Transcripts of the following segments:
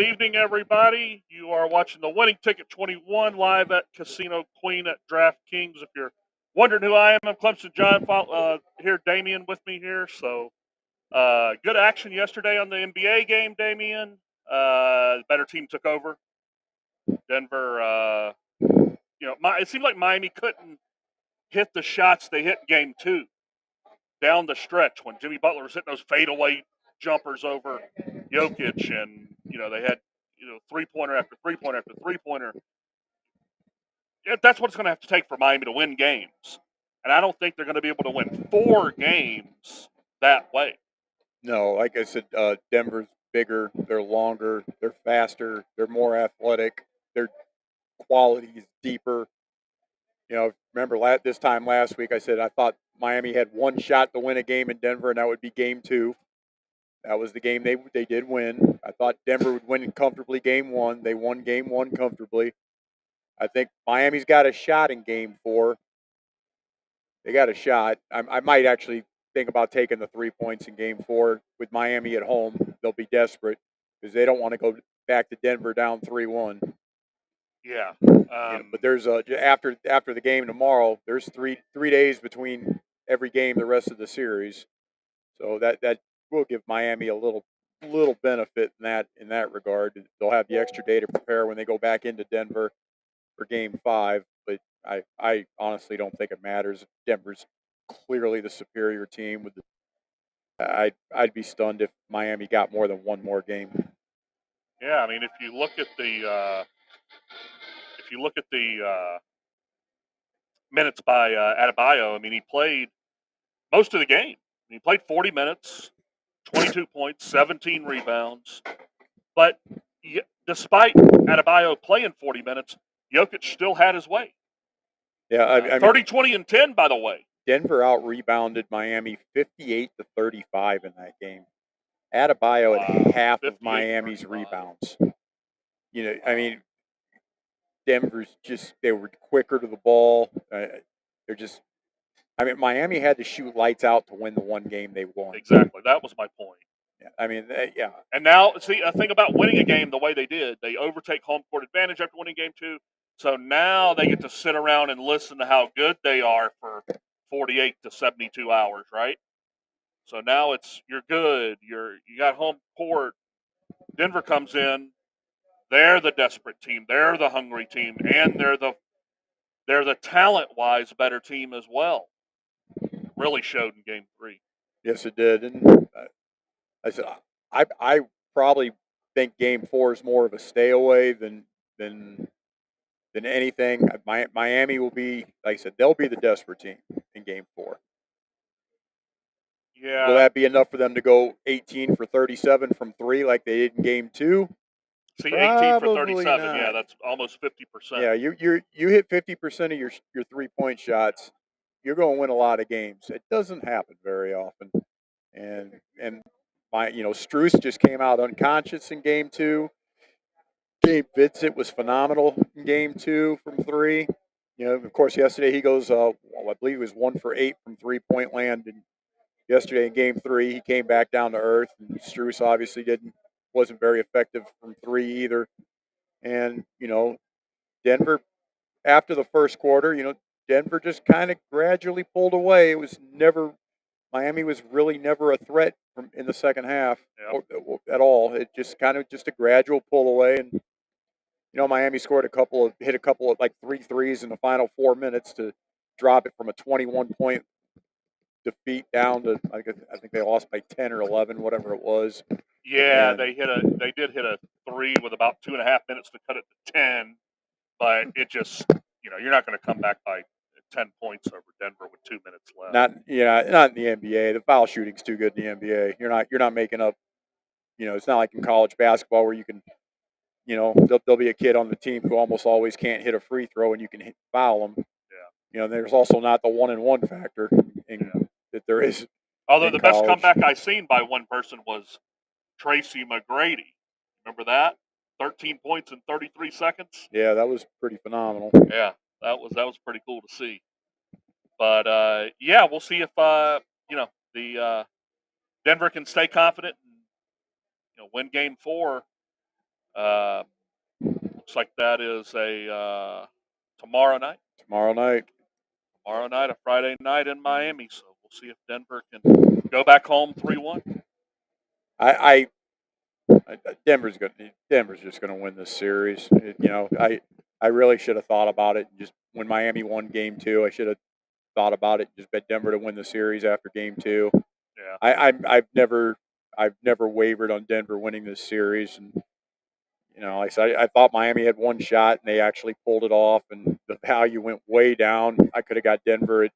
Good evening, everybody. You are watching the Winning Ticket 21 live at Casino Queen at DraftKings. If you're wondering who I am, I'm Clemson John. Here, Damien with me here. So, good action yesterday on the NBA game, Damien. The better team took over. Denver, it seemed like Miami couldn't hit the shots they hit in game two down the stretch when Jimmy Butler was hitting those fadeaway jumpers over Jokic, and they had three-pointer after three-pointer after three-pointer. That's what it's going to have to take for Miami to win games, and I don't think they're going to be able to win 4 games that way. No, like I said, Denver's bigger, they're longer, they're faster, they're more athletic, their quality is deeper. Remember this time last week I said I thought Miami had one shot to win a game in Denver, and that would be game 2. That was the game they did win. I thought Denver would win comfortably game 1. They won game 1 comfortably. I think Miami's got a shot in game 4. They got a shot. I might actually think about taking the 3 points in game 4 with Miami at home. They'll be desperate because they don't want to go back to Denver down 3-1. Yeah. But there's after the game tomorrow, there's three days between every game the rest of the series, so that will give Miami a little benefit in that regard. They'll have the extra day to prepare when they go back into Denver for game 5. But I honestly don't think it matters. Denver's clearly the superior team. I'd be stunned if Miami got more than one more game. Yeah, I mean, if you look at the minutes by Adebayo, I mean, he played most of the game. He played 40 minutes, 22 points, 17 rebounds. But despite Adebayo playing 40 minutes, Jokic still had his way. Yeah, I mean, 30, 20, and 10, by the way. Denver out-rebounded Miami 58-35 in that game. Adebayo had half of Miami's rebounds. I mean, Denver's they were quicker to the ball. Miami had to shoot lights out to win the one game they won. Exactly. That was my point. Yeah, I mean, yeah. And now, see, a thing about winning a game the way they did, they overtake home court advantage after winning game 2. So now they get to sit around and listen to how good they are for 48 to 72 hours, right? So now you're good. You got home court. Denver comes in. They're the desperate team. They're the hungry team, and they're the talent-wise better team as well. Really showed in game 3. Yes, it did. And I said I probably think game 4 is more of a stay away than anything. Miami will be, like I said, they'll be the desperate team in game 4. Yeah. Will that be enough for them to go 18 for 37 from 3 like they did in game 2? See, 18 for 37. Not. Yeah, that's almost 50%. Yeah, you hit 50% of your 3-point shots, you're going to win a lot of games. It doesn't happen very often. And Strus just came out unconscious in game 2. Gabe Vincent was phenomenal in game 2 from 3. Of course, yesterday he goes, I believe he was 1 for 8 from 3-point land. And yesterday in game 3, he came back down to earth. And Strus obviously wasn't very effective from 3 either. And, Denver, after the first quarter, Denver just kind of gradually pulled away. Miami was really never a threat in the second half at all. It just kind of just a gradual pull away. And, Miami hit a couple of like 3 threes in the final 4 minutes to drop it from a 21-point defeat down to, I think they lost by 10 or 11, whatever it was. Yeah, they did hit a 3 with about 2.5 minutes to cut it to 10, but it just, you're not going to come back by 10 points over Denver with 2 minutes left. Not in the NBA. The foul shooting's too good in the NBA. You're not making up. It's not like in college basketball where you can, there'll be a kid on the team who almost always can't hit a free throw and you can foul them. Yeah. There's also not the 1-and-1 factor that there is. Although the best comeback I seen by one person was Tracy McGrady. Remember that? 13 points in 33 seconds. Yeah, that was pretty phenomenal. Yeah, that was pretty cool to see. But we'll see if the Denver can stay confident and win game 4. Looks like that is a tomorrow night. Tomorrow night. Tomorrow night, a Friday night in Miami. So we'll see if Denver can go back home 3-1. Denver's just going to win this series. I really should have thought about it. Just when Miami won Game 2, I should have thought about it. Just bet Denver to win the series after Game 2. Yeah. I've never wavered on Denver winning this series, and like I said, I thought Miami had one shot, and they actually pulled it off, and the value went way down. I could have got Denver at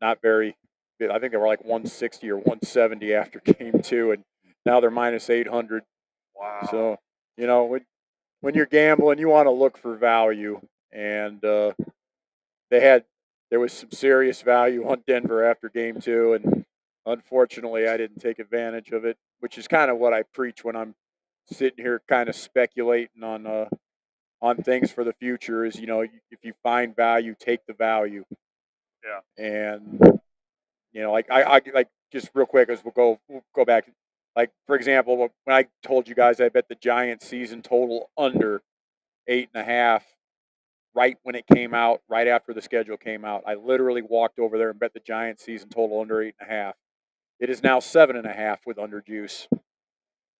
not very. I think they were like 160 or 170 after Game 2, and now they're minus 800. Wow. So when you're gambling, you want to look for value, and there was some serious value on Denver after Game 2, and unfortunately, I didn't take advantage of it, which is kind of what I preach when I'm sitting here, kind of speculating on things for the future. Is if you find value, take the value. Yeah. And like I like just real quick as we'll go back. Like for example, when I told you guys I bet the Giants season total under 8.5. Right when it came out, right after the schedule came out, I literally walked over there and bet the Giants season total under 8.5. It is now 7.5 with under juice.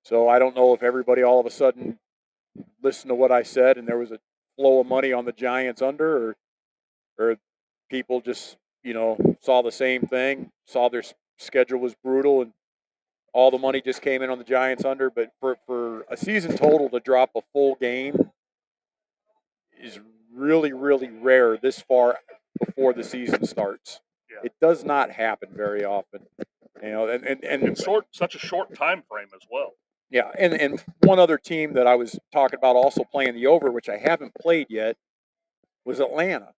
So I don't know if everybody all of a sudden listened to what I said and there was a flow of money on the Giants under, or people just saw the same thing, saw their schedule was brutal, and all the money just came in on the Giants under. But for a season total to drop a full game is really, really rare this far before the season starts. Yeah. It does not happen very often. And in such a short time frame as well. Yeah, and one other team that I was talking about also playing the over, which I haven't played yet, was Atlanta.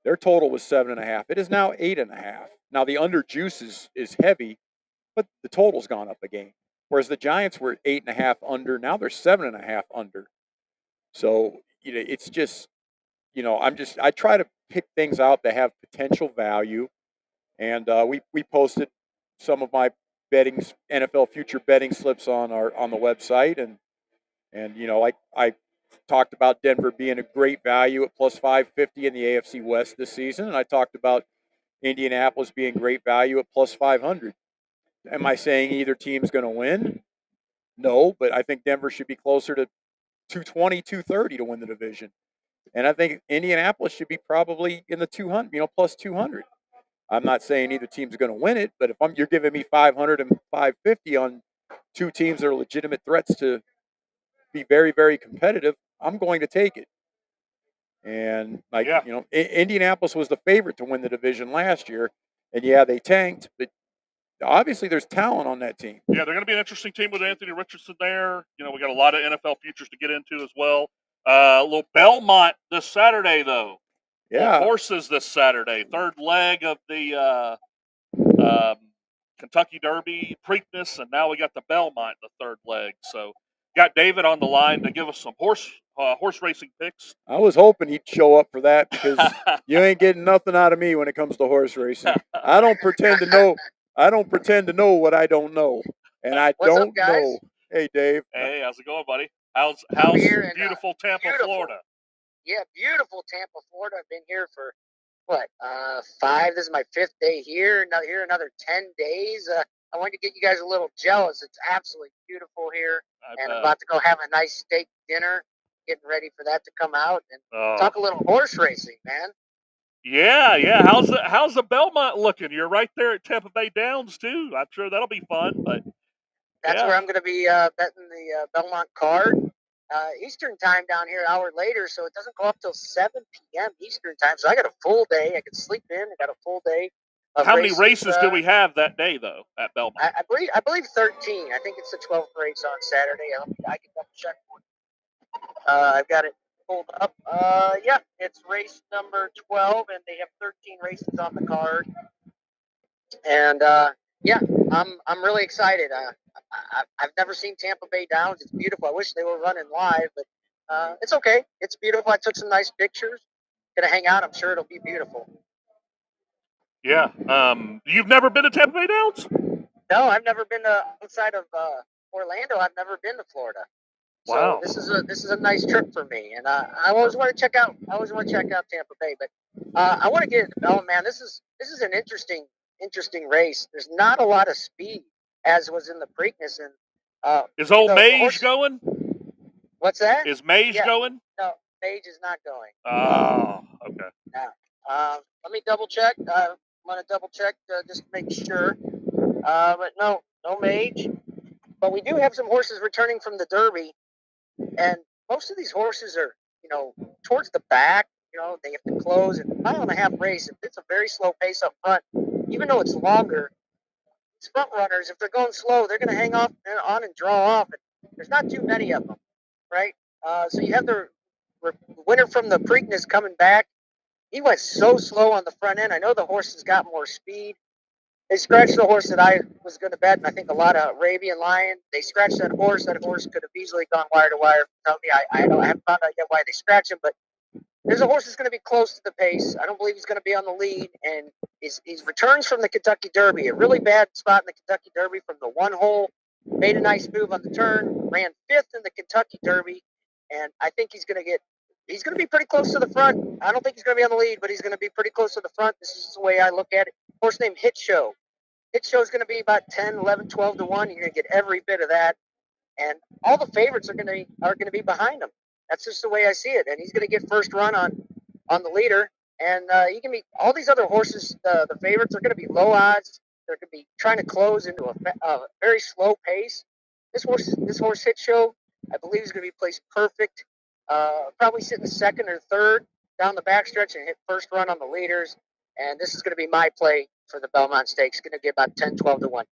Their total was 7.5. It is now 8.5. Now the under juice is heavy, but the total's gone up a game. Whereas the Giants were 8.5 under, now they're 7.5 under. So it's just I try to pick things out that have potential value, and we posted some of my NFL future betting slips on the website, and I talked about Denver being a great value at plus 550 in the AFC West this season, and I talked about Indianapolis being great value at plus 500. Am I saying either team's going to win? No, but I think Denver should be closer to 220, 230 to win the division. And I think Indianapolis should be probably in the 200, plus 200. I'm not saying either team's going to win it, but if you're giving me 500 and 550 on two teams that are legitimate threats to be very, very competitive, I'm going to take it. And Indianapolis was the favorite to win the division last year, and they tanked, but obviously there's talent on that team. Yeah, they're going to be an interesting team with Anthony Richardson there. We got a lot of NFL futures to get into as well. A little Belmont this Saturday, though. Yeah. Horses this Saturday. Third leg of the Kentucky Derby, Preakness, and now we got the Belmont, the third leg. So got David on the line to give us some horse racing picks. I was hoping he'd show up for that because you ain't getting nothing out of me when it comes to horse racing. I don't pretend to know. I don't pretend to know what I don't know, and I What's don't up, guys? know. Hey, Dave. Hey, how's it going, buddy? How's here in, beautiful Tampa, Florida? Yeah, beautiful Tampa, Florida. I've been here for this is my 5th day here. Now here another 10 days. I wanted to get you guys a little jealous. It's absolutely beautiful here, and I'm about to go have a nice steak dinner. Getting ready for that to come out and talk a little horse racing, man. Yeah. How's the Belmont looking? You're right there at Tampa Bay Downs too. I'm sure that'll be fun. But that's where I'm going to be betting the Belmont card. Eastern time down here, an hour later, so it doesn't go up till 7 p.m. Eastern time. So I got a full day. I can sleep in. I got a full day. How many races do we have that day though at Belmont? I believe 13. I think it's the 12th race on Saturday. I can double check for you. I've got it pulled up. It's race number 12, and they have 13 races on the card. And I'm really excited. I've never seen Tampa Bay Downs. It's beautiful. I wish they were running live, but it's okay. It's beautiful. I took some nice pictures. Gonna hang out. I'm sure it'll be beautiful. Yeah. You've never been to Tampa Bay Downs? No, I've never been outside of Orlando. I've never been to Florida. So Wow. this is a nice trip for me, and I always want to check out Tampa Bay, but I want to get into Bellman. Man, this is an interesting race. There's not a lot of speed as was in the Preakness, and Is old the Mage horse. going? What's that? Is Mage Yeah. going? No, Page is not going. Oh, okay. Let me double check. I'm gonna double check just to make sure. But no Mage. But we do have some horses returning from the Derby, and most of these horses are, towards the back. They have to close at mile and a half race. If it's a very slow pace up front, even though it's longer, these front runners, if they're going slow, they're going to hang off and on and draw off. And there's not too many of them, right? So you have the winner from the Preakness coming back. He went so slow on the front end. I know the horse has got more speed. They scratched the horse that I was going to bet, and I think a lot of Arabian Lion. They scratched that horse. That horse could have easily gone wire to wire. Tell me, I haven't found out yet why they scratched him, but there's a horse that's going to be close to the pace. I don't believe he's going to be on the lead, and he returns from the Kentucky Derby, a really bad spot in the Kentucky Derby from the one hole. Made a nice move on the turn, ran 5th in the Kentucky Derby, and I think he's going to be pretty close to the front. I don't think he's going to be on the lead, but he's going to be pretty close to the front. This is the way I look at it. Horse named Hit Show. Hit Show is going to be about 10, 11, 12 to 1. You're going to get every bit of that. And all the favorites are going to be behind him. That's just the way I see it. And he's going to get first run on the leader. And you can be all these other horses. The favorites are going to be low odds. They're going to be trying to close into a very slow pace. This horse Hit Show, I believe, is going to be placed perfect. Probably sitting second or third down the backstretch and hit first run on the leaders. And this is going to be my play for the Belmont Stakes. Going to get about 10, 12 to 1.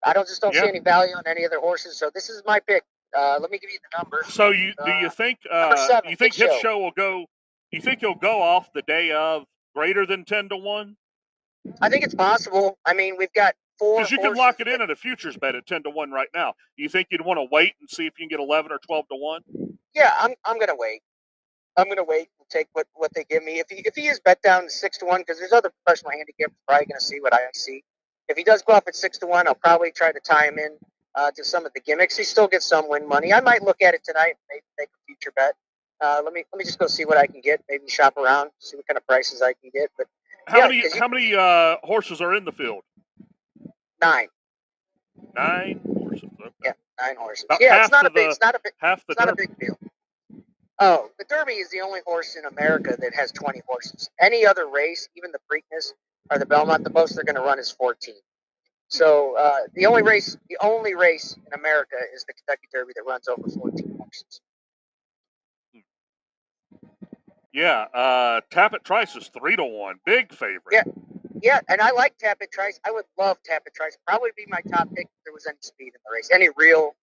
I don't see any value on any other horses, so this is my pick. Let me give you the number. So do you think number 7, you think Hit Show will go? You think he'll go off the day of greater than 10 to 1? I think it's possible. I mean, we've got 4 because you can lock it in at a futures bet at 10 to 1 right now. You think you'd want to wait and see if you can get 11 or 12 to 1? Yeah, I'm gonna wait. I'm gonna wait and take what they give me. If he is bet down to 6 to 1, because there's other professional handicappers probably gonna see what I see. If he does go off at 6 to 1, I'll probably try to tie him in to some of the gimmicks. He still gets some win money. I might look at it tonight and maybe make a future bet. Let me just go see what I can get. Maybe shop around, see what kind of prices I can get. But how many horses are in the field? 9. 9 horses. Okay. Yeah, 9 horses. About yeah, it's not a big deal. Oh, the Derby is the only horse in America that has 20 horses. Any other race, even the Preakness or the Belmont, the most they're going to run is 14. So the only race in America is the Kentucky Derby that runs over 14 horses. Yeah, Tapit Trice is 3 to 1, big favorite. Yeah, and I like Tapit Trice. I would love Tapit Trice. Probably be my top pick if there was any speed in the race, any real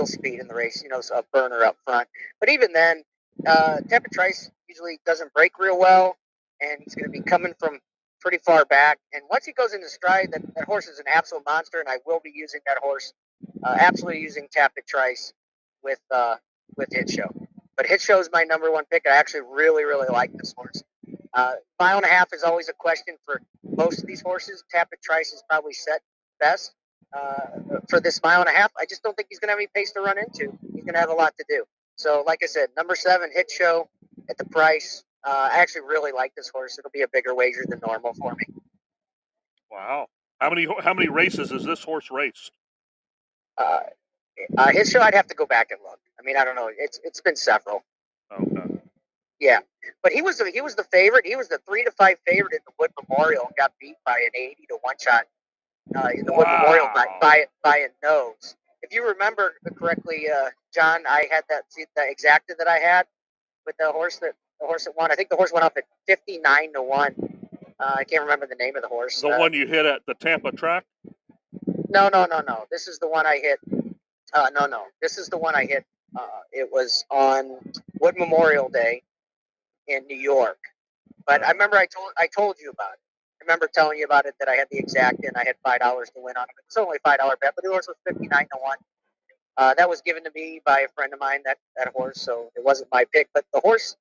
speed in the race. So a burner up front. But even then, Tapit Trice usually doesn't break real well, and he's going to be coming from pretty far back. And once he goes into stride, that horse is an absolute monster, and I will be using that horse, absolutely using Tapit Trice with Hit Show. But Hit Show is my number 1 pick. I actually really, really like this horse. Mile and a half is always a question for most of these horses. Tapit Trice is probably set best for this mile and a half. I just don't think he's going to have any pace to run into. He's going to have a lot to do. So, like I said, number 7, Hit Show at the price. I actually really like this horse. It'll be a bigger wager than normal for me. Wow. How many races has this horse raced? Hit Show, I'd have to go back and look. I mean, I don't know. It's been several. Okay. Yeah, but he was the favorite. He was the 3 to 5 favorite in the Wood Memorial and got beat by an 80 to 1 shot in the Wood Memorial by a nose. If you remember correctly, John, I had the exacta that I had with the horse that won. I think the horse went up at 59 to 1. I can't remember the name of the horse. The one you hit at the Tampa track? No. This is the one I hit. No. This is the one I hit. It was on Wood Memorial Day in New York. But I remember I told you about it. I remember telling you about it, that I had the exacta and I had $5 to win on it. It's only a $5 bet, but the horse was 59 to 1. That was given to me by a friend of mine, that horse, so it wasn't my pick. But the horse,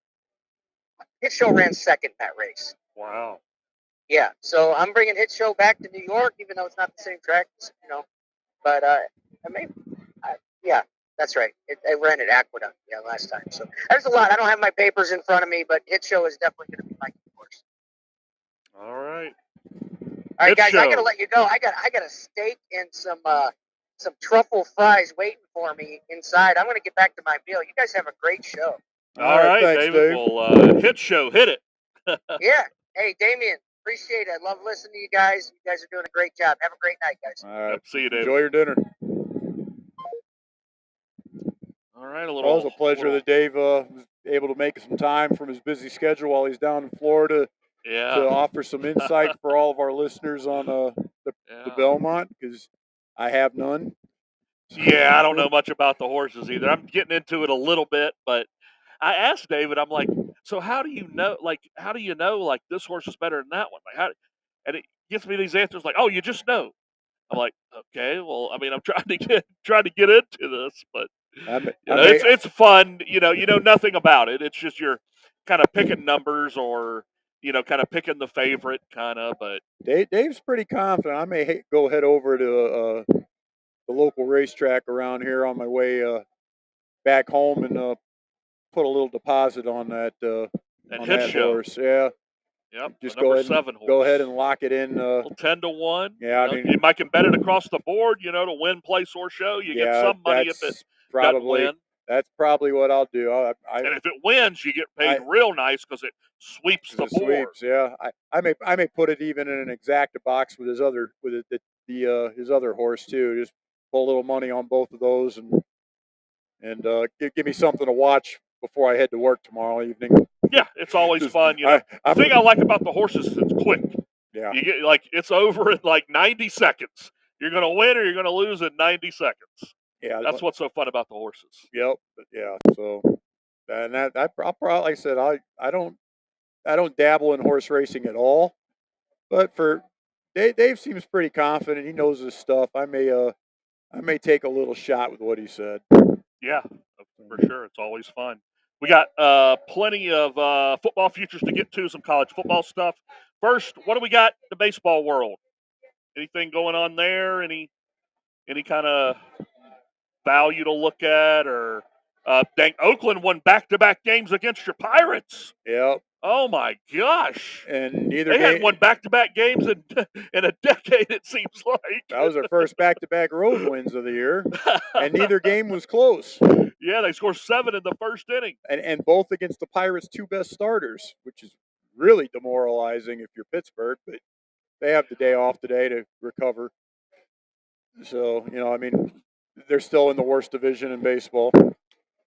Hit Show ran second in that race. Wow. Yeah, so I'm bringing Hit Show back to New York, even though it's not the same track, But That's right. I ran at Aqueduct, last time. So there's a lot. I don't have my papers in front of me, but Hit Show is definitely going to be my course. All right. All right, Hit guys, I got to Show. let you go. I got a steak and some truffle fries waiting for me inside. I'm going to get back to my meal. You guys have a great show. All right, thanks, David. Dave. Well, Hit Show, hit it. Yeah. Hey, Damien, appreciate it. I love listening to you guys. You guys are doing a great job. Have a great night, guys. All right. Yep, see you, David. Enjoy your dinner. All right, a Well, little. it was a pleasure that Dave was able to make some time from his busy schedule while he's down in Florida Yeah. to offer some insight for all of our listeners on the Belmont, because I have none. Yeah, I don't know much about the horses either. I'm getting into it a little bit, but I asked David, I'm like, so how do you know, like this horse is better than that one? Like, how? And it gives me these answers like, oh, you just know. I'm like, okay, well, I mean, I'm trying to get into this, but it's fun. You know nothing about it. It's just you're kind of picking numbers or kind of picking the favorite kind of. But Dave's pretty confident. I may go head over to the local racetrack around here on my way back home and put a little deposit on that horse. Yeah. Yep. Just go ahead and lock it in. 10-1. Yeah, I mean, you might can bet it across the board. To win, place, or show. You get some money if it doesn't win. That's probably what I'll do. And if it wins, you get paid real nice because it sweeps the board. Sweeps, yeah. I may put it even in an exacta box with his other his other horse too. Just pull a little money on both of those and give me something to watch before I head to work tomorrow evening. Yeah, it's always fun. The thing I like about the horses is it's quick. Yeah. You get it's over in 90 seconds. You're going to win or you're going to lose in 90 seconds. Yeah. That's what's so fun about the horses. Yep. Yeah. So, and I'll probably, like I said, I don't dabble in horse racing at all, but for Dave seems pretty confident. He knows his stuff. I may take a little shot with what he said. Yeah, for sure. It's always fun. We got plenty of football futures to get to, some college football stuff. First, what do we got in the baseball world? Anything going on there? Any kind of value to look at? Or Oakland won back-to-back games against your Pirates. Yep. Oh my gosh! And they hadn't won back-to-back games in a decade. It seems like that was their first back-to-back road wins of the year, and neither game was close. Yeah, they scored 7 in the first inning, and both against the Pirates' 2 best starters, which is really demoralizing if you're Pittsburgh. But they have the day off today to recover. So I mean, they're still in the worst division in baseball.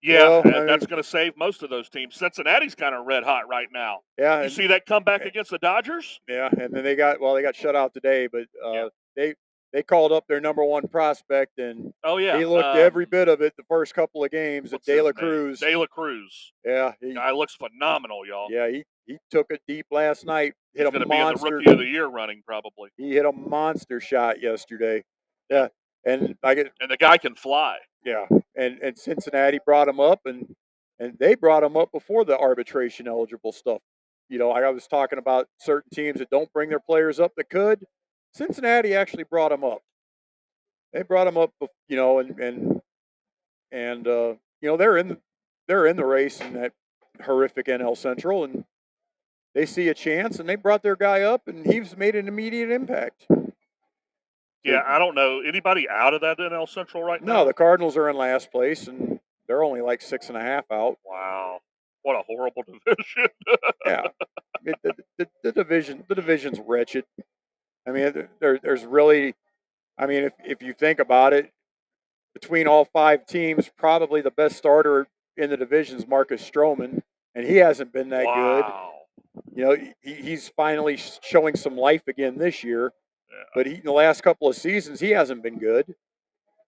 Yeah, that's going to save most of those teams. Cincinnati's kind of red hot right now. Yeah, you see that comeback against the Dodgers? Yeah, and then they got shut out today, but they called up their number 1 prospect, and he looked every bit of it the first couple of games. At De La Cruz. De La Cruz. Yeah, guy looks phenomenal, y'all. Yeah, he took it deep last night. He's going to be in the Rookie of the Year running probably. He hit a monster shot yesterday. Yeah, and the guy can fly. Yeah, and Cincinnati brought him up, and they brought him up before the arbitration eligible stuff. I was talking about certain teams that don't bring their players up that could. Cincinnati actually brought him up. They brought him up, and they're in the race in that horrific NL Central, and they see a chance, and they brought their guy up, and he's made an immediate impact. Yeah, I don't know anybody out of that NL Central right now. No, the Cardinals are in last place, and they're only like 6.5 out. Wow, what a horrible division! Yeah, the division's wretched. I mean, there's really, I mean, if you think about it, between all 5 teams, probably the best starter in the division is Marcus Stroman, and he hasn't been that good. He's finally showing some life again this year. But in the last couple of seasons, he hasn't been good.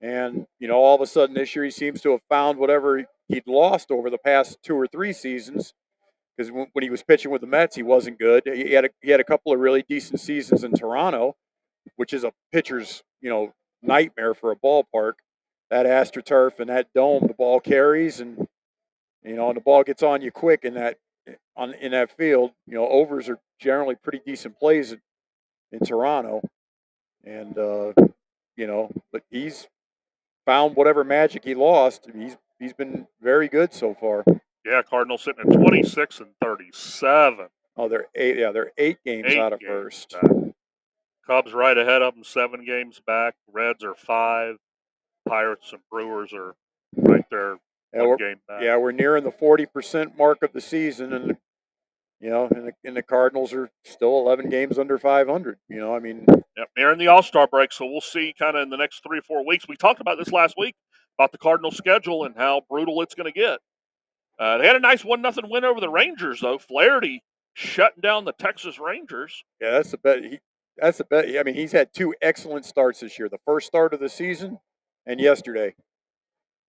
And, all of a sudden this year, he seems to have found whatever he'd lost over the past 2 or 3 seasons. Because when he was pitching with the Mets, he wasn't good. He had a couple of really decent seasons in Toronto, which is a pitcher's, nightmare for a ballpark. That AstroTurf and that dome, the ball carries, and the ball gets on you quick in that field. Overs are generally pretty decent plays in Toronto. And, but he's found whatever magic he lost. He's been very good so far. Yeah, Cardinals sitting at 26 and 37. Oh, they're 8. Yeah, they're 8 games out of games first. back. Cubs right ahead of them, 7 games back. Reds are 5. Pirates and Brewers are right there, Yeah, 1 game back. Yeah, we're nearing the 40% mark of the season, and and the Cardinals are still 11 games under 500. I mean, Yep, nearing the All-Star break, so we'll see kind of in the next 3 or 4 weeks. We talked about this last week about the Cardinals' schedule and how brutal it's going to get. They had a nice 1-0 win over the Rangers, though. Flaherty shutting down the Texas Rangers. Yeah, that's the bet. That's the bet. I mean, he's had 2 excellent starts this year. The first start of the season, and yesterday.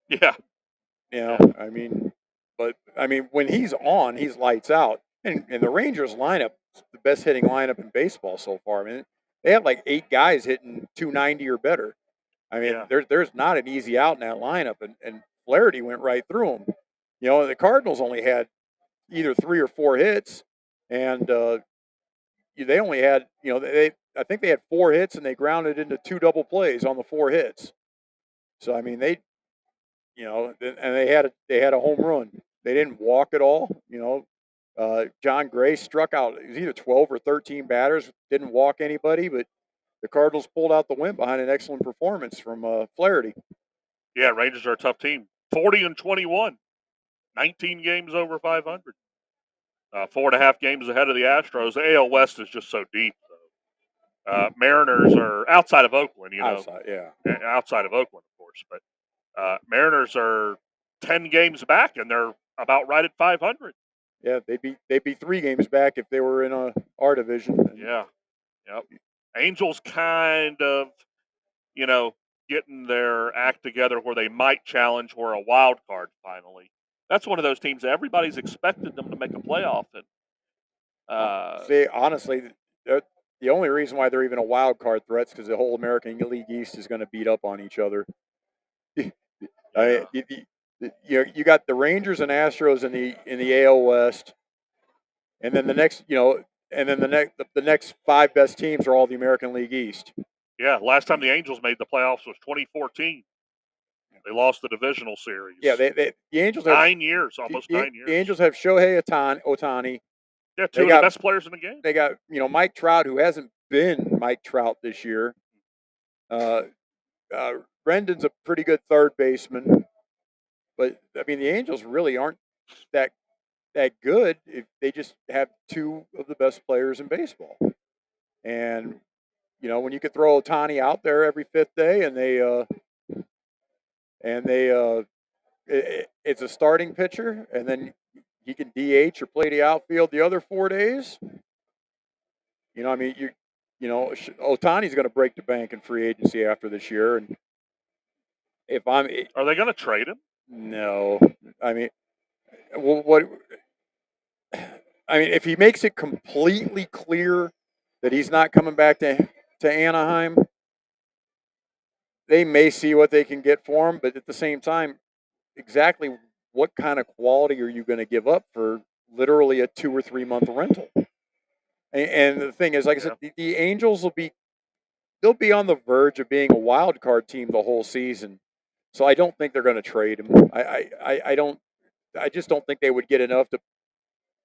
Yeah. I mean, when he's on, he's lights out. And the Rangers lineup is the best hitting lineup in baseball so far. I mean, they have like 8 guys hitting 290 or better. I mean, there's not an easy out in that lineup, and Flaherty went right through them. The Cardinals only had either 3 or 4 hits, and they only had, I think they had 4 hits, and they grounded into 2 double plays on the 4 hits. So I mean, and they had a home run. They didn't walk at all. John Gray struck out. It was either 12 or 13 batters. Didn't walk anybody, but the Cardinals pulled out the win behind an excellent performance from Flaherty. Yeah, Rangers are a tough team. 40 and 21, 19 games over 500. 4.5 games ahead of the Astros. The AL West is just so deep. Mariners are outside of Oakland, outside of Oakland, of course. But Mariners are 10 games back, and they're about right at 500. Yeah, they'd be 3 games back if they were in our division. Yeah, yep. Angels kind of, getting their act together where they might challenge for a wild card finally. That's one of those teams that everybody's expected them to make a playoff. And see, honestly, the only reason why they're even a wild card threat is because the whole American League East is going to beat up on each other. You got the Rangers and Astros in the AL West, and then the next 5 best teams are all the American League East. Yeah, last time the Angels made the playoffs was 2014. They lost the divisional series. Yeah, the Angels have 9 years, almost 9 years. The Angels have Shohei Ohtani. Yeah, 2 of the best players in the game. They got Mike Trout, who hasn't been Mike Trout this year. Brendan's a pretty good third baseman, but I mean the Angels really aren't that good if they just have 2 of the best players in baseball. And when you could throw Ohtani out there every 5th day, it's a starting pitcher, and then he can DH or play the outfield the other 4 days. Ohtani's going to break the bank in free agency after this year, and are they going to trade him? No, I mean, if he makes it completely clear that he's not coming back to Anaheim, they may see what they can get for him. But at the same time, exactly what kind of quality are you going to give up for literally a 2 or 3 month rental? And the thing is, like I said, the Angels they'll be on the verge of being a wild card team the whole season. So I don't think they're going to trade him. I just don't think they would get enough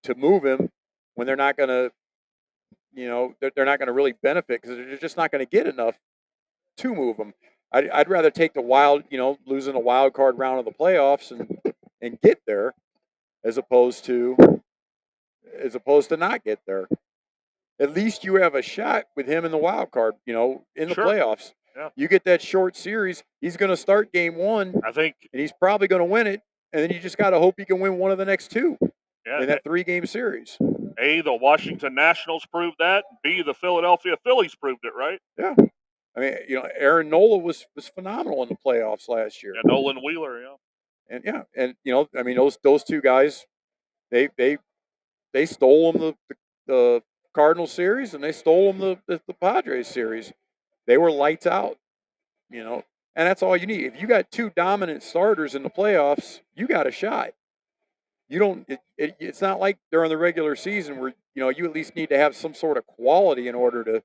to move him when they're not going to, they're not going to really benefit because they're just not going to get enough to move him. I'd rather take the losing a wild card round of the playoffs and get there, as opposed to not get there. At least you have a shot with him in the wild card, in the playoffs. Yeah. You get that short series. He's going to start game 1, I think, and he's probably going to win it. And then you just got to hope he can win one of the next 2 in that 3-game series. A, the Washington Nationals proved that. B, the Philadelphia Phillies proved it, right? Yeah. I mean, Aaron Nola was phenomenal in the playoffs last year. Yeah, Nolan Wheeler, And those 2 guys, they stole them the Cardinals series, and they stole them the Padres series. They were lights out, and that's all you need. If you got 2 dominant starters in the playoffs, you got a shot. You don't. It's not like during the regular season where you at least need to have some sort of quality in order to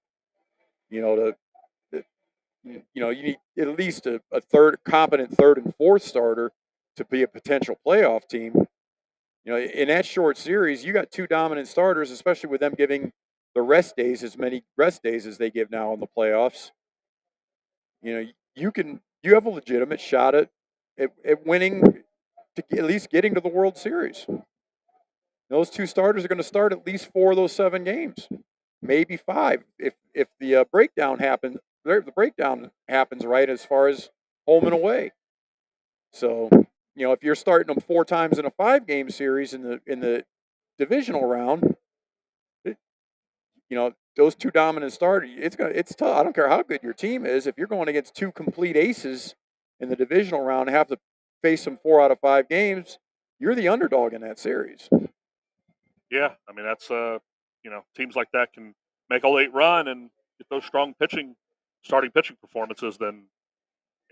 You know, you need at least a competent third and fourth starter to be a potential playoff team. You know, in that short series, you got two dominant starters, especially with them giving the rest days as many rest days as they give now in the playoffs. You know, you have a legitimate shot at winning, to at least getting to the World Series. Those two starters are going to start at least 4 of those 7 games, maybe 5 if the breakdown happens. The breakdown happens right as far as home and away. So, you know, if you're starting them 4 times in a 5-game series in the divisional round, you know, those two dominant starters, it's tough. I don't care how good your team is. If you're going against 2 complete aces in the divisional round and have to face them 4 out of 5 games, you're the underdog in that series. Yeah, I mean that's teams like that can make a late run and get those strong starting pitching performances. Then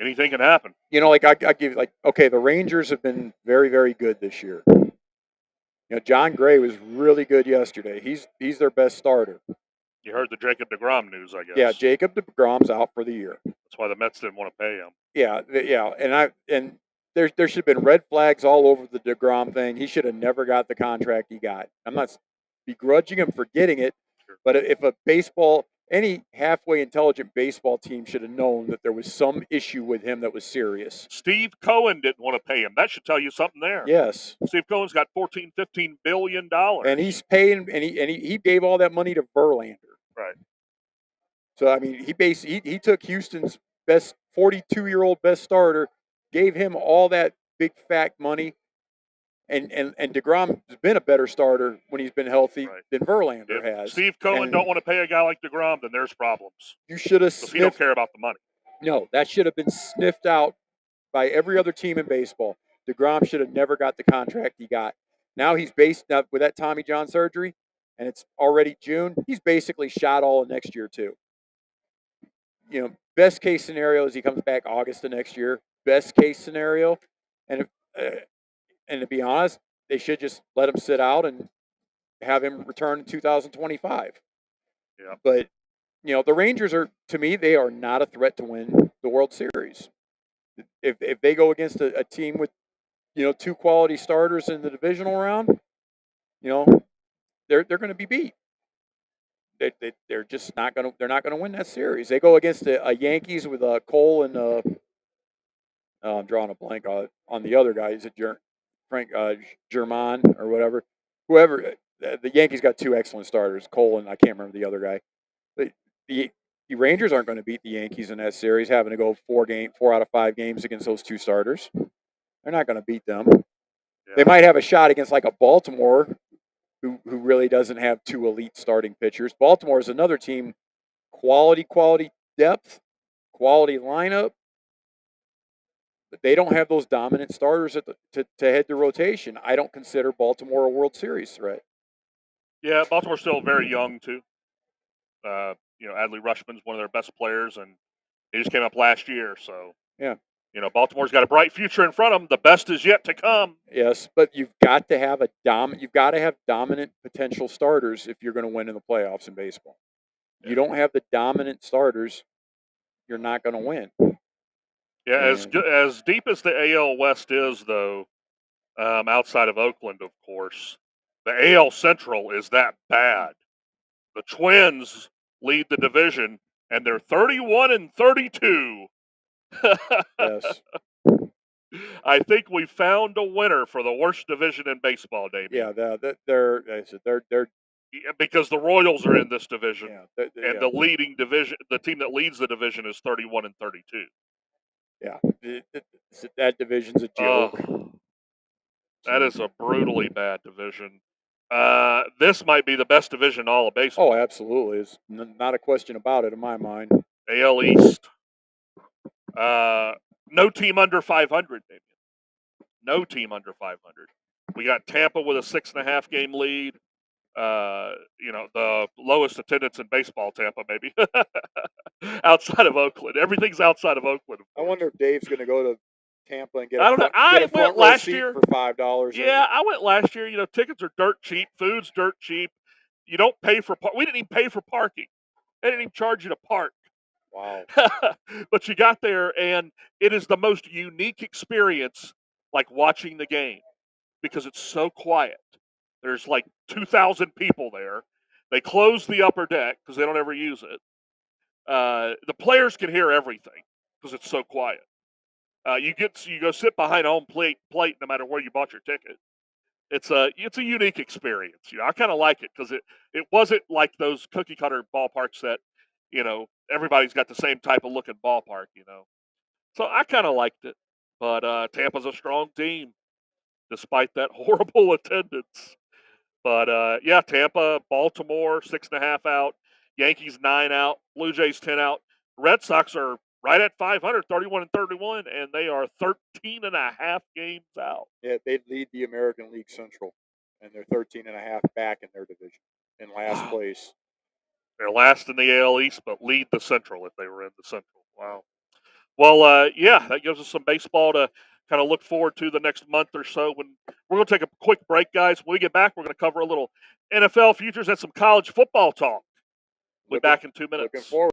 anything can happen. You know, like I give okay, the Rangers have been very, very good this year. You know, John Gray was really good yesterday. He's their best starter. You heard the Jacob deGrom news, I guess. Yeah, Jacob deGrom's out for the year. That's why the Mets didn't want to pay him. Yeah, and there should have been red flags all over the deGrom thing. He should have never got the contract he got. I'm not begrudging him for getting it, Sure. but if any halfway intelligent baseball team should have known that there was some issue with him that was serious. Steve Cohen didn't want to pay him. That should tell you something there. Yes. Steve Cohen's got $14-15 billion. And he's paying, and he gave all that money to Verlander. Right. So I mean, he took Houston's best 42-year-old best starter, gave him all that big fat money, and deGrom has been a better starter when he's been healthy than Verlander has. Steve Cohen don't want to pay a guy like deGrom, then there's problems. You should have. Because he don't care about the money. No, that should have been sniffed out by every other team in baseball. deGrom should have never got the contract he got. Now he's now with that Tommy John surgery, and it's already June. He's basically shot all of next year too. You know, best case scenario is he comes back August of next year. Best case scenario, and to be honest, they should just let him sit out and have him return in 2025. Yeah. But you know, the Rangers to me, they are not a threat to win the World Series. If they go against a team with 2 quality starters in the divisional round, you know, they're going to be beat. They're just not going to. They're not going to win that series. They go against a Yankees with Cole and I'm drawing a blank on the other guy. Is it Frank German or whatever? Whoever. The Yankees got 2 excellent starters, Cole and I can't remember the other guy. But the Rangers aren't going to beat the Yankees in that series, having to go 4 out of 5 games against those 2 starters. They're not going to beat them. Yeah. They might have a shot against like a Baltimore, who really doesn't have 2 elite starting pitchers. Baltimore is another team, quality depth, quality lineup. But they don't have those dominant starters to head the rotation. I don't consider Baltimore a World Series threat. Yeah, Baltimore's still very young too. Adley Rutschman's one of their best players, and he just came up last year. So yeah, Baltimore's got a bright future in front of them. The best is yet to come. Yes, but you've got to have dominant potential starters if you're going to win in the playoffs in baseball. Yeah. You don't have the dominant starters, you're not going to win. Yeah, as deep as the AL West is, though, outside of Oakland, of course, the AL Central is that bad. The Twins lead the division, and they're 31-32. Yes. I think we found a winner for the worst division in baseball, Damian. Yeah, they're because the Royals are in this division, and the leading division, the team that leads the division is 31-32. Yeah, that division's a joke. That is a brutally bad division. This might be the best division in all of baseball. Oh, absolutely. It's not a question about it in my mind. AL East. No team under 500, Damian. No team under 500. We got Tampa with a 6.5 game lead. The lowest attendance in baseball, Tampa, maybe. Outside of Oakland. Everything's outside of Oakland. I wonder if Dave's going to go to Tampa and get I went last year for $5. Yeah, I went last year. Tickets are dirt cheap. Food's dirt cheap. You don't pay for we didn't even pay for parking. They didn't even charge you to park. Wow. But you got there, and it is the most unique experience, like watching the game, because it's so quiet. There's like 2,000 people there. They close the upper deck because they don't ever use it. The players can hear everything because it's so quiet. You go sit behind home plate no matter where you bought your ticket. It's a unique experience. I kind of like it because it wasn't like those cookie cutter ballparks that everybody's got the same type of looking ballpark. So I kind of liked it. But Tampa's a strong team despite that horrible attendance. But yeah, Tampa, Baltimore 6.5 out, Yankees 9 out, Blue Jays 10 out. Red Sox are right at 500, 31-31, and they are 13.5 games out. Yeah, they lead the American League Central, and they're 13.5 back in their division in last place. They're last in the AL East, but lead the Central if they were in the Central. Wow. Well, yeah, that gives us some baseball to kind of look forward to the next month or so. When we're going to take a quick break, guys. When we get back, we're going to cover a little NFL futures and some college football talk. We'll be back in 2 minutes. Looking forward.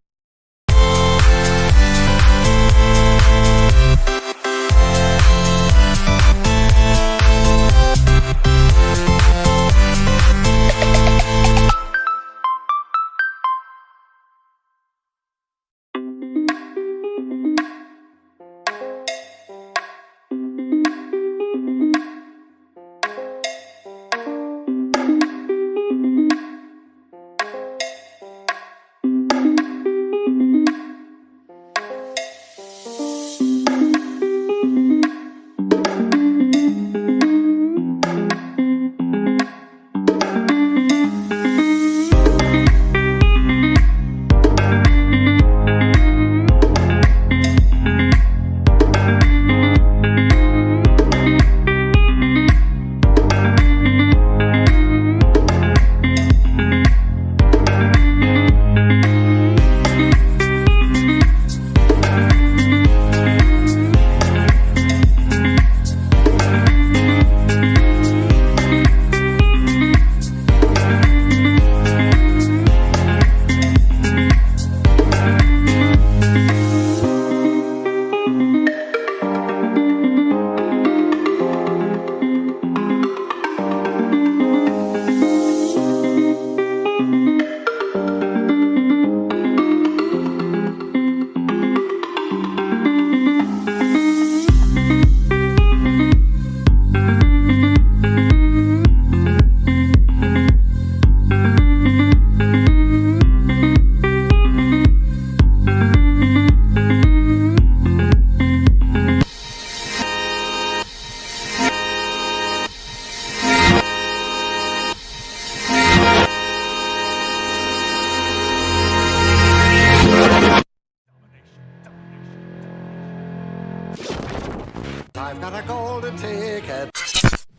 I've got a golden ticket.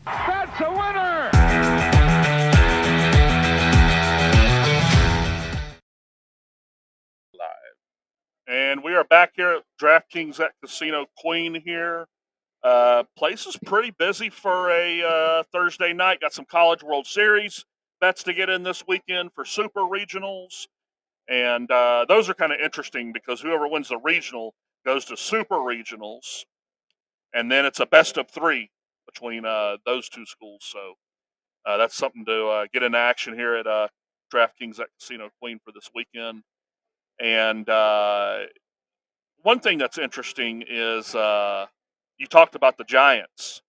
That's a winner! And we are back here at DraftKings at Casino Queen here. Place is pretty busy for a Thursday night. Got some College World Series bets to get in this weekend for Super Regionals. And those are kind of interesting because whoever wins the regional goes to Super Regionals. And then it's a best of 3 between those two schools. So that's something to get into action here at DraftKings at Casino Queen for this weekend. And one thing that's interesting is you talked about the Giants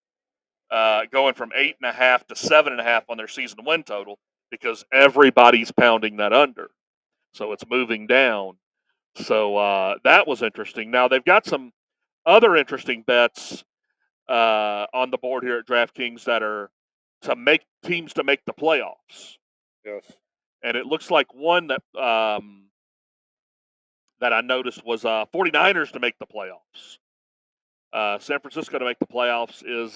going from 8.5 to 7.5 on their season win total because everybody's pounding that under. So it's moving down. So that was interesting. Now they've got some other interesting bets on the board here at DraftKings that are to make teams to make the playoffs. Yes. And it looks like one that that I noticed was 49ers to make the playoffs. San Francisco to make the playoffs is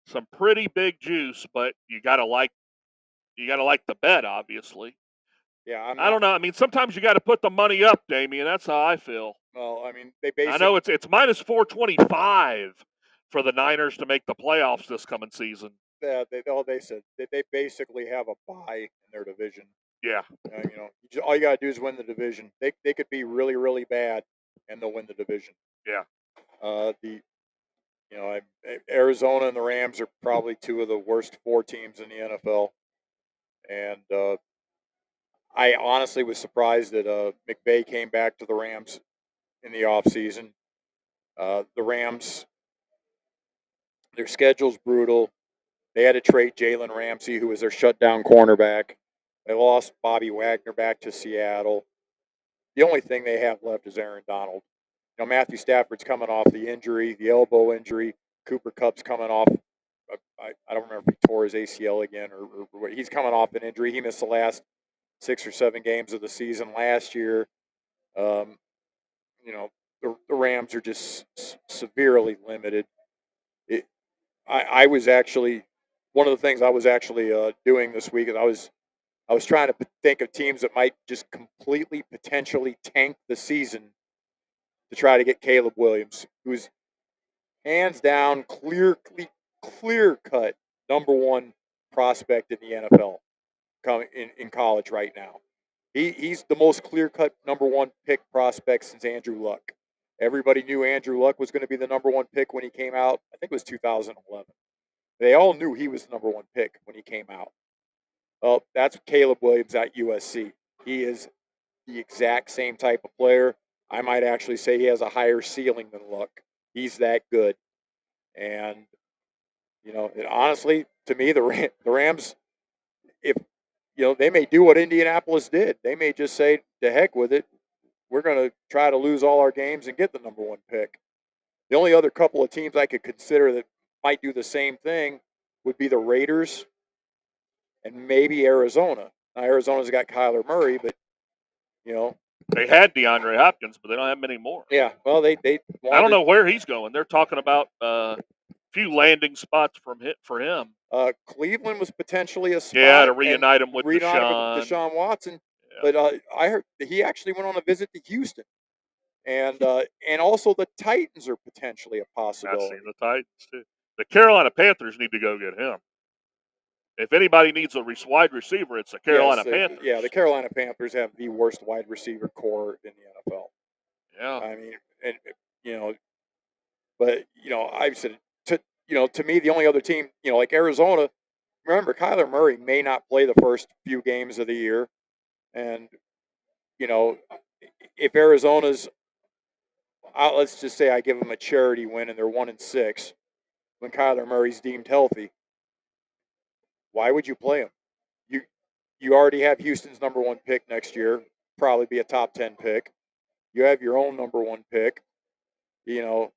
some pretty big juice, but you gotta like the bet, obviously. Yeah, I don't know. I mean, sometimes you got to put the money up, Damien. That's how I feel. Well, I mean, they basically. I know it's minus 425 for the Niners to make the playoffs this coming season. They said they basically have a bye in their division. Yeah. All you got to do is win the division. They could be really, really bad, and they'll win the division. Yeah. Arizona and the Rams are probably two of the worst 4 teams in the NFL, and I honestly was surprised that McVay came back to the Rams in the offseason. The Rams, their schedule's brutal. They had to trade Jalen Ramsey, who was their shutdown cornerback. They lost Bobby Wagner back to Seattle. The only thing they have left is Aaron Donald. Matthew Stafford's coming off the injury, the elbow injury. Cooper Kupp's coming off. I don't remember if he tore his ACL again or what. He's coming off an injury. He missed the last 6 or 7 games of the season last year. The Rams are just severely limited. I was actually one of the things I was actually doing this week is I was trying to think of teams that might just completely potentially tank the season to try to get Caleb Williams, who's hands down clear cut number 1 prospect in the NFL coming in college right now. He's the most clear cut number 1 pick prospect since Andrew Luck. Everybody knew Andrew Luck was going to be the number 1 pick when he came out. I think it was 2011. They all knew he was the number 1 pick when he came out. Well, that's Caleb Williams at USC. He is the exact same type of player. I might actually say he has a higher ceiling than Luck. He's that good. And, honestly, to me, the Rams, if, they may do what Indianapolis did. They may just say, to heck with it. We're going to try to lose all our games and get the number 1 pick. The only other couple of teams I could consider that might do the same thing would be the Raiders and maybe Arizona. Now, Arizona's got Kyler Murray, but, They had DeAndre Hopkins, but they don't have many more. Yeah, well, they I don't know where he's going. They're talking about a few landing spots for him. Cleveland was potentially a spot. Yeah, to reunite him with Deshaun Watson. Yeah. But I heard that he actually went on a visit to Houston, and also the Titans are potentially a possibility. I've seen the Titans too. The Carolina Panthers need to go get him. If anybody needs a wide receiver, it's the Carolina Panthers. Yeah, the Carolina Panthers have the worst wide receiver core in the NFL. Yeah, I mean, but I've said to me the only other team, like Arizona. Remember, Kyler Murray may not play the first few games of the year, and if Arizona's, let's just say I give them a charity win and they're 1-6 when Kyler Murray's deemed healthy. Why would you play him? You already have Houston's number 1 pick next year, probably be a top 10 pick. You have your own number 1 pick. You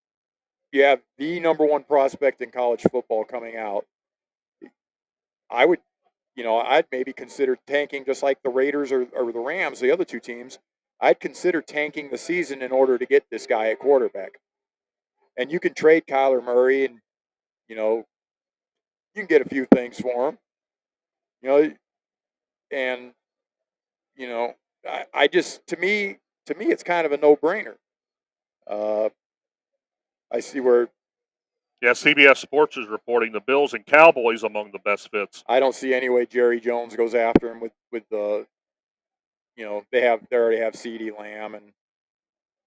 have the number 1 prospect in college football coming out. I'd maybe consider tanking just like the Raiders or the Rams, the other 2 teams. I'd consider tanking the season in order to get this guy at quarterback. And you can trade Kyler Murray and, you can get a few things for him. I just, to me, it's kind of a no-brainer. I see where. Yeah, CBS Sports is reporting the Bills and Cowboys among the best fits. I don't see any way Jerry Jones goes after him with the. They already have CeeDee Lamb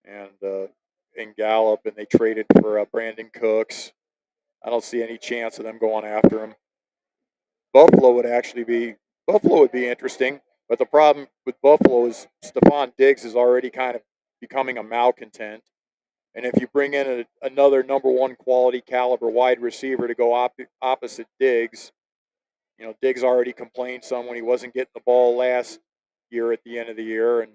and Gallup, and they traded for Brandon Cooks. I don't see any chance of them going after him. Buffalo would be interesting, but the problem with Buffalo is Stephon Diggs is already kind of becoming a malcontent. And if you bring in another number 1 quality caliber wide receiver to go opposite Diggs, Diggs already complained some when he wasn't getting the ball last year at the end of the year. And